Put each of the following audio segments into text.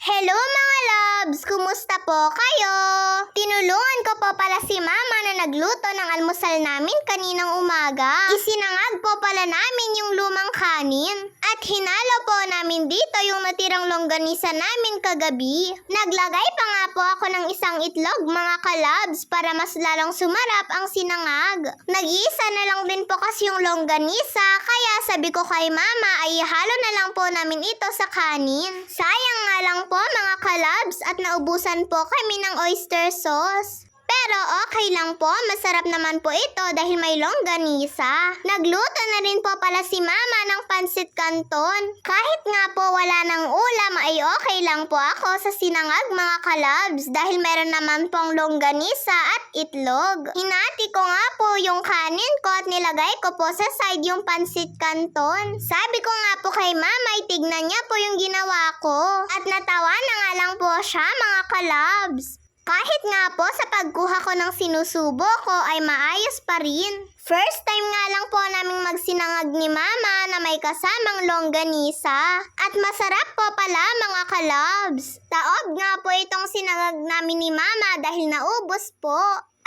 Hello mga loves! Kumusta po kayo? Tinulungan ko po pala si mama na nagluto ng almusal namin kaninang umaga. Isinangag po pala namin yung lumang kanin. At hinalo po namin dito yung natirang longganisa namin kagabi. Naglagay pa nga po ako ng isang itlog mga kalabs para mas lalong sumarap ang sinangag. Nag-iisa na lang din po kasi yung longganisa kaya sabi ko kay mama ay halo na lang po namin ito sa kanin. Sayang nga lang po mga kalabs at naubusan po kami ng oyster sauce. Pero okay lang po, masarap naman po ito dahil may longganisa. Nagluto na rin po pala si mama ng pansit canton. Kahit nga po wala ng ulam ay okay lang po ako sa sinangag mga kalabs dahil meron naman pong longganisa at itlog. Hinati ko nga po yung kanin ko at nilagay ko po sa side yung pansit canton. Sabi ko nga po kay mama ay tignan niya po yung ginawa ko. At natawa na nga lang po siya mga kalabs. Kahit nga po sa pagkuha ko ng sinusubo ko ay maayos pa rin. First time nga lang po naming magsinangag ni mama na may kasamang longganisa. At masarap po pala mga kalabs. Taob nga po itong sinangag namin ni mama dahil naubos po.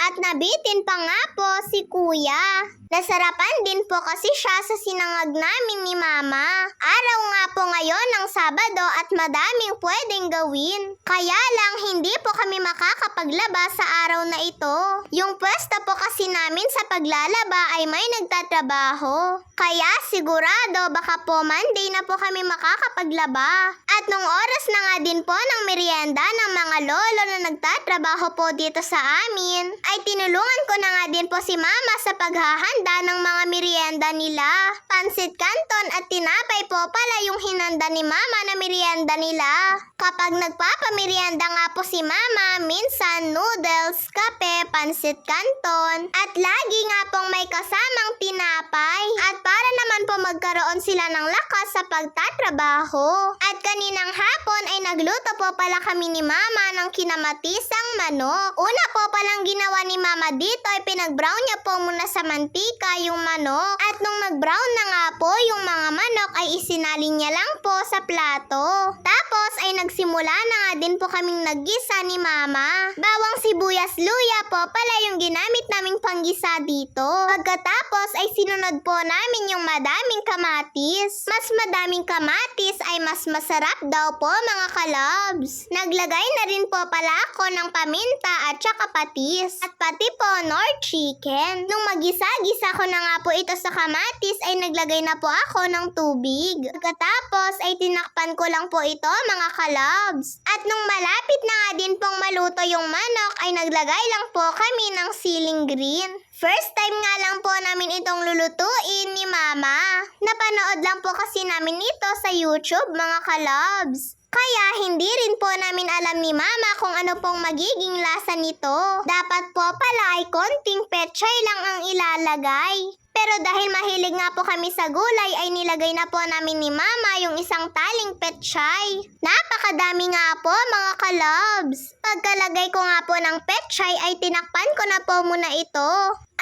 At nabitin pa nga po si kuya. Nasarapan din po kasi siya sa sinangag namin ni mama. Araw nga po ngayon ng Sabado at madaming pwedeng gawin. Kaya lang hindi po kami makakapaglaba sa araw na ito. Yung pwesto po kasi namin sa paglalaba ay may nagtatrabaho. Kaya sigurado baka po Monday na po kami makakapaglaba. At nung oras na nga din po ng merienda ng mga lolo na nagtatrabaho po dito sa amin, ay tinulungan ko na nga din po si mama sa paghahanda ng mga merienda nila. Pansit canton at tinapay po pala yung hinanda ni mama na merienda nila. Kapag nagpapamerienda nga po si mama, minsan noodles, kape, pansit canton, at lagi nga pong may kasamang tinapay. At para naman po magkaroon sila ng lakas sa pagtatrabaho. At kaninang hapon ay nagluto po pala kami ni mama ng kinamatisang manok. Una po palang ginawa ni mama dito ay pinag-brown niya po muna sa mantika yung manok. At nung mag-brown na nga po yung mga manok ay isinalin niya lang po sa plato. Tapos ay nagsimula na nga din po kaming naggisa ni mama. Bawang sibuyas luya po pala yung ginamit naming panggisa dito. Pagkatapos ay sinunod po namin yung madaming kamatis. Mas madaming kamatis ay mas masarap daw po mga kalabs. Naglagay na rin po pala ako ng paminta at saka patis. At pati po nor chicken. Nung magisa-gisa ko na nga po ito sa kamatis ay naglagay na po ako ng tubig. Pagkatapos ay tinakpan ko lang po ito mga kalabs. At nung malapit na nga din pong maluto yung manok ay naglagay lang po kami ng siling green. First time nga lang po namin itong lulutuin ni mama. Napanood lang po kasi namin ito sa YouTube mga kalabs. Kaya hindi rin po namin alam ni mama kung ano pong magiging lasa nito. Dapat po pala ay konting pechay lang ang ilalagay. Pero dahil mahilig nga po kami sa gulay ay nilagay na po namin ni mama yung isang taling pechay. Napakadami nga po mga kalabs. Pagkalagay ko nga po ng pechay ay tinakpan ko na po muna ito.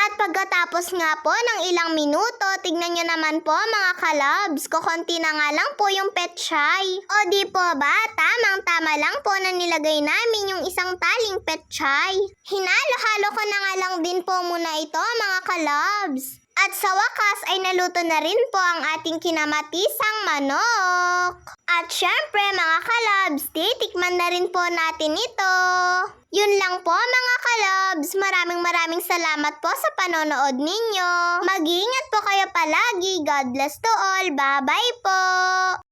At pagkatapos nga po ng ilang minuto, tignan nyo naman po mga kalabs, kukunti na nga lang po yung pechay. O di po ba, tamang-tama lang po na nilagay namin yung isang taling pechay. Hinalo-halo ko na nga lang din po muna ito mga kalabs. At sa wakas ay naluto na rin po ang ating kinamatisang manok. At syempre mga kalabs, titikman na rin po natin ito. Yun lang po mga kalabs, maraming salamat po sa panonood ninyo. Mag-iingat po kayo palagi, God bless to all, bye bye po!